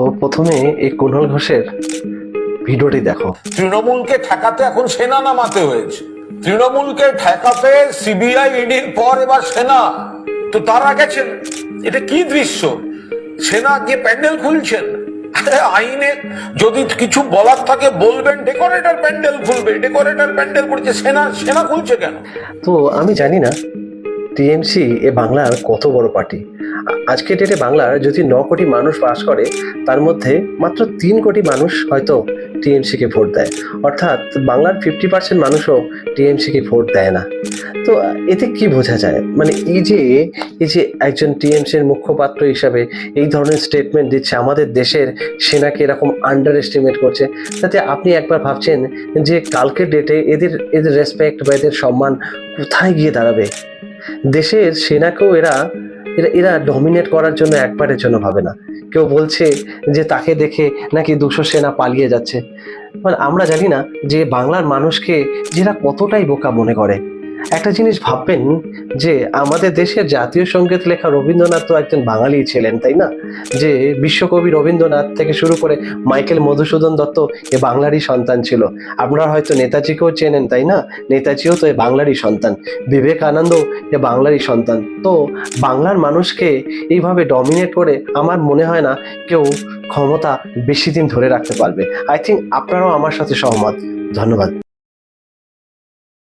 তো প্রথমে এই কুণাল ঘোষের ভিডিওটি দেখো। তৃণমূলকে ঠেকাতে এখন সেনা নামাতে হয়েছে। তৃণমূলকে ঠেকাতে সিবিআই ইডির পর এবার সেনা। তো তারা গেছেন, এটা কি দৃশ্য? সেনা গিয়ে প্যান্ডেল খুলছেন। আইনে যদি কিছু বলার থাকে বলবেন, ডেকোরেটর প্যান্ডেল খুলবে, ডেকোরেটর প্যান্ডেল করছে, সেনা সেনা খুলছে কেন? তো আমি জানি না টিএমসি এ বাংলার কত বড় পার্টি। আজকে ডেটে বাংলার যদি 9 কোটি মানুষ বাস করে, তার মধ্যে মাত্র 3 কোটি মানুষ হয়তো টিএমসিকে ভোট দেয়। অর্থাৎ বাংলার 50% মানুষও টিএমসিকে ভোট দেয় না। তো এতে কি বোঝা যায়? মানে এই যে একজন টিএমসির মুখপাত্র হিসাবে এই ধরনের স্টেটমেন্ট দিচ্ছে, আমাদের দেশের সেনাকে এরকম আন্ডার এস্টিমেট করছে, তাতে আপনি একবার ভাবছেন যে কালকের ডেটে এদের এদের রেসপেক্ট বা এদের সম্মান কোথায় গিয়ে দাঁড়াবে। দেশের সেনাকেও এরা এরা এরা ডমিনেট করার জন্য একবারের জন্য ভাবে না। কেউ বলছে যে তাকে দেখে নাকি 200 সেনা পালিয়ে যাচ্ছে। মানে আমরা জানি না যে বাংলার মানুষকে যেটা কতটাই বোকা মনে করে। একটা জিনিস ভাববেন যে আমাদের দেশের জাতীয় সঙ্গীত লেখা রবীন্দ্রনাথ তো একজন বাঙালি ছিলেন, তাই না? যে বিশ্বকবি রবীন্দ্রনাথ থেকে শুরু করে মাইকেল মধুসূদন দত্ত এ বাংলারই সন্তান ছিল। আপনারা হয়তো নেতাজিকেও চেনেন, তাই না? নেতাজিও তো এ বাংলারই সন্তান। বিবেকানন্দ এ বাংলারই সন্তান। তো বাংলার মানুষকে এইভাবে ডমিনেট করে আমার মনে হয় না কেউ ক্ষমতা বেশি দিন ধরে রাখতে পারবে। আই থিঙ্ক আপনারাও আমার সাথে সহমত। ধন্যবাদ।